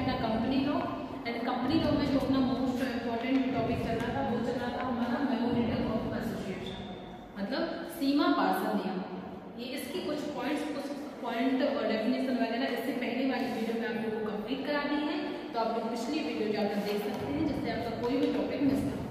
अपना company law. And company law में जो अपना मोस्ट इम्पोर्टेंट टॉपिक चल रहा था वो चल रहा था हमारा मेमोरेंडम ऑफ एसोसिएशन, मतलब सीमा पार्षद नियम। ये इसके कुछ पॉइंट और डेफिनेशन वगैरह इससे पहले वाली वीडियो में आप लोगों को कंप्लीट करा दी है, तो आप लोग पिछली वीडियो जाकर देख सकते हैं जिससे आपका कोई भी टॉपिक मिस ना हो।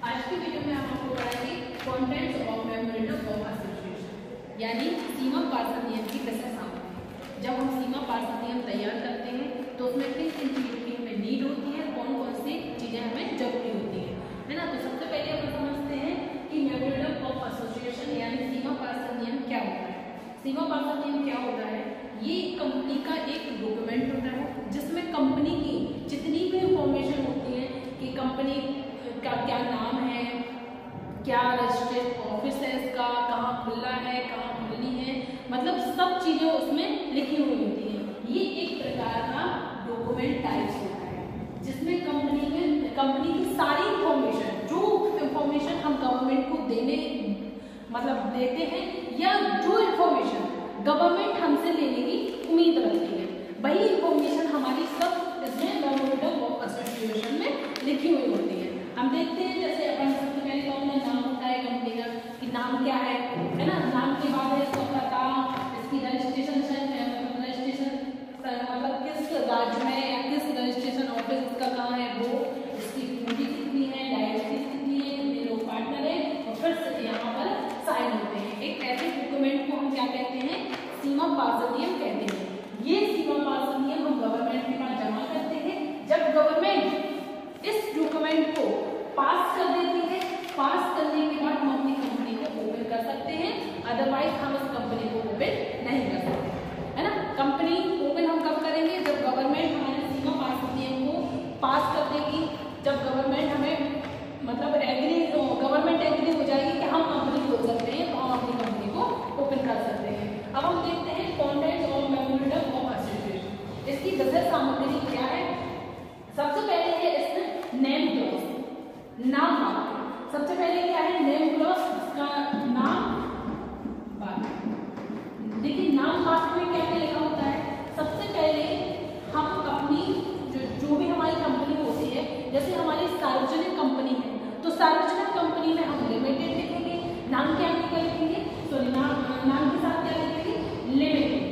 आज की वीडियो में हम आपको पढ़ाएंगे contents of memorandum of association, यानी सीमा पार्षद नियम की विषय सामग्री। जब हम सीमा पार्षद नियम तैयार करते हैं तो उसमें किन किन चीज़ों की हमें नीड होती है, कौन कौन सी चीज़ें हमें जरूरी होती है ना। तो सबसे पहले हम समझते हैं कि मेमोरेंडम ऑफ एसोसिएशन यानी सीमा पार्षद नियम क्या होता है। सीमा पार्षद नियम क्या होता है? ये कंपनी का एक डॉक्यूमेंट होता है जिसमें कंपनी की जितनी भी इंफॉर्मेशन होती है कि कंपनी का क्या नाम है, क्या रजिस्ट्रेशन ऑफिस है इसका, कहाँ खुलना है, कहाँ खुलनी है, मतलब सब चीज़ें उसमें लिखी हुई होती हैं। ये एक प्रकार का डॉक्यूमेंट टाइप्स होता है जिसमें कंपनी की सारी इंफॉर्मेशन, जो इंफॉर्मेशन हम गवर्नमेंट को देते हैं या जो इंफॉर्मेशन गवर्नमेंट हमसे लेने की उम्मीद रखती है, वही इंफॉर्मेशन हमारी सब इसमें मेमोरेंडम ऑफ एसोसिएशन में लिखी हुई होती है। हम देखते हैं जैसे अपन सबसे पहले तो अपना नाम होता है कंपनी का कि नाम क्या है ना। नाम के बाद है इसका पता, इसकी रजिस्ट्रेशन मतलब किस राज्य में या किस रजिस्ट्रेशन ऑफिस इसका कहाँ है वो, इसकी पूंजी कितनी है, लायबिलिटी कितनी है, कितने लोग पार्टनर है, और फिर यहाँ पर साइन होते हैं। एक ऐसे डॉक्यूमेंट को हम क्या कहते हैं? सीमा पार्षद नियम कहते हैं। ये सीमा पार्षद नियम हम गवर्नमेंट के पास जमा करते हैं। जब गवर्नमेंट इस डॉक्यूमेंट को पास कर देती है, पास करने के बाद हम अपनी कंपनी को ओपन कर सकते हैं, अदरवाइज हम इस कंपनी को ओपन नहीं कर सकते, है ना। कंपनी ओपन हम कब करेंगे? जब गवर्नमेंट हमारे सीमा पार्षद नियम को पास कर देगी, जब गवर्नमेंट हमें गवर्नमेंट एग्री हो जाएगी कि हम कंपनी खोल सकते हैं, तो हम अपनी कंपनी को ओपन कर सकते हैं। अब हम देखते हैं contents of memorandum of association. इसकी विषय सामग्री क्या है? सबसे पहले है इसमें नेम क्लॉज, नाम वाक्य। सबसे पहले क्या है? नेम क्लॉज, इसका नाम वाक्य। देखिए नाम वाक्य में क्या क्या लिखा होता है? सबसे पहले हम अपनी जो भी हमारी कंपनी होती है, जैसे हमारी सार्वजनिक कंपनी है तो सार्वजनिक कंपनी में हम लिमिटेड लिखेंगे, नाम के आगे क्या लिखेंगे? सॉरी, नाम के साथ क्या लिखेंगे? लिमिटेड।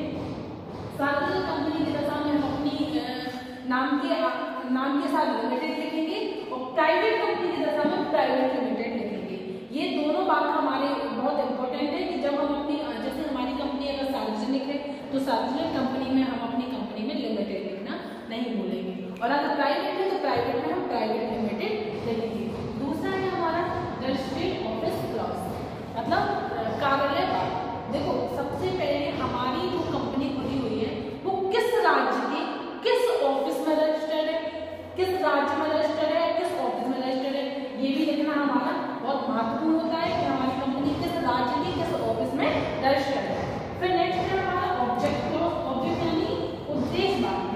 सार्वजनिक कंपनी की दशा में हम अपनी नाम के साथ लिमिटेड लिखेंगे, और प्राइवेट कंपनी की दशा में प्राइवेट लिमिटेड लिखेंगे। ये दोनों बात हमारे बहुत इंपॉर्टेंट है कि जब हम अपनी, जैसे हमारी कंपनी अगर सार्वजनिक है तो सार्वजनिक कंपनी में हम अपनी कंपनी में लिमिटेड लिखना नहीं भूलेंगे, और अगर प्राइवेट है तो प्राइवेट में हम प्राइवेट लिमिटेड लिखेंगे। दूसरा है हमारा रजिस्ट्रेशन ऑफिस क्लॉज, मतलब कार्यालय बात। देखो सबसे पहले हमारी जो कंपनी खुली हुई है वो किस राज्य के किस ऑफिस में रजिस्टर्ड है, किस राज्य में रजिस्टर्ड है, किस ऑफिस में रजिस्टर्ड है, ये भी लिखना हमारा बहुत महत्वपूर्ण होता है कि हमारी कंपनी किस राज्य की किस ऑफिस में रजिस्टर्ड है। फिर नेक्स्ट है हमारा ऑब्जेक्ट क्लॉज। ऑब्जेक्ट यानी उद्देश्य वाक्य,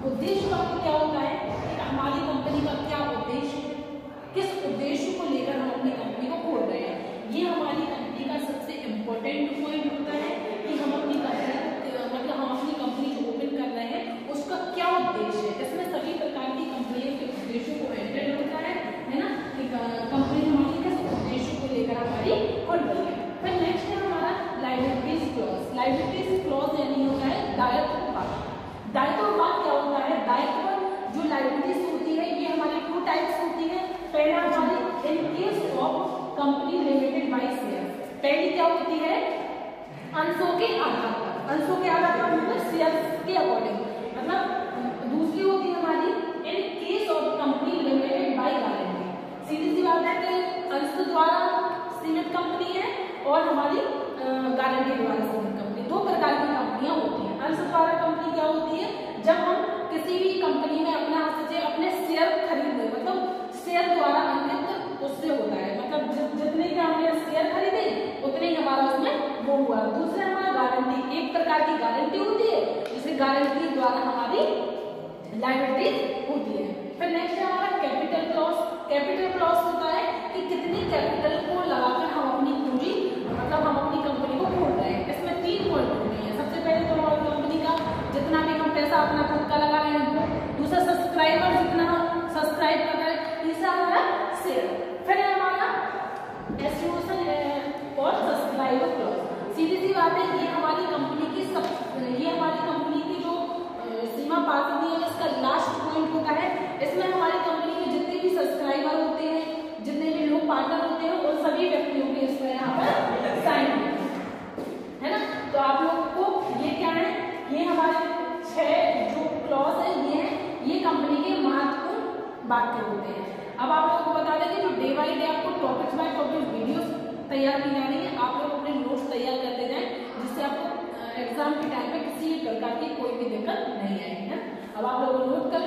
उद्देश्य वाक्य क्या होता है कि हमारी कंपनी का क्या उद्देश्य है, किस उद्देश्य को लेकर हम अपनी कंपनी को खोल रहे हैं। ये हमारी कंपनी का सबसे इम्पोर्टेंट पॉइंट होता है कि हम अपनी कंपनी जो ओपन कर रहे हैं उसका क्या उद्देश्य है। इसमें सभी प्रकार की कंपनियों के उद्देश्यों को एंटेड होता है ना, कि कंपनी हमारी किस उद्देश्य को लेकर हमारी खोल रही है। फिर नेक्स्ट है हमारा लायबिलिटीज क्लॉज। लायबिलिटीज क्लॉज यानी होता है दायित्व भाग। दायित्व भाग क्या होता है? दायित्व जो लायबिलिटीज होती है ये हमारी 2 टाइप्स होती है। पहला हमारी in case of company limited bye share. पहली क्या होती है? अंशों के आधार पर, अंशों के आधार पर मतलब शेयर्स के अकॉर्डिंग। मतलब दूसरी होती है हमारी in case of company limited by guarantee. सीधी सी बात है कि अंश द्वारा सीमित कंपनी है और हमारी गारंटी द्वारा सीमित कंपनी, 2 प्रकार की कंपनियां होती हैं। अंश द्वारा कंपनी क्या होती है? जब हम किसी भी कंपनी में अपने शेयर खरीदे, मतलब शेयर द्वारा अंकित उससे होता है, मतलब जितने के हमने शेयर खरीदे उतने ही हमारा उसमें वो हुआ। दूसरा हमारा गारंटी, एक प्रकार की गारंटी होती है जिसे गारंटी द्वारा हमारी लायबिलिटी होती है। फिर नेक्स्ट है हमारा कैपिटल क्लॉज। कैपिटल क्लॉज होता है कि कितनी कैपिटल को लगाकर हम अपनी पूंजी, मतलब हम अपनी कंपनी को खोल रहे हैं। इसमें 3 पॉइंट होते हैं। सबसे पहले तो हमारी कंपनी का जितना भी हम पैसा अपना खुद का लगा रहे हैं वो, दूसरा सब्सक्राइबर जितना हम सब्सक्राइब कर रहे हैं, तीसरा हमारा शेयर, फिर है हमारा एस्टिमेशन और सब्सक्राइबर क्लॉज। सीधी सी बात है, ये हमारी कंपनी की जो सीमा पास हुई है इसका लास्ट पॉइंट होता है। इसमें हमारी कंपनी के जितने भी सब्सक्राइबर होते हैं, जितने भी लोग पार्टनर होते हैं, उन सभी व्यक्तियों के इसमें यहाँ पर साइन है ना। तो आप लोगों को ये क्या है, ये हमारे 6 जो क्लॉज है ये कंपनी के महत्वपूर्ण वाक्य होते हैं। अब आप लोगों को बता दें कि जो डे बाई डे आपको टॉपिक्स बाय टॉपिक वीडियोस तैयार की जा रही है, आप लोग अपने नोट्स तैयार करते जाएं, जिससे आपको एग्जाम के टाइम पे किसी प्रकार की कोई भी दिक्कत नहीं आएगी। अब आप लोग नोट कर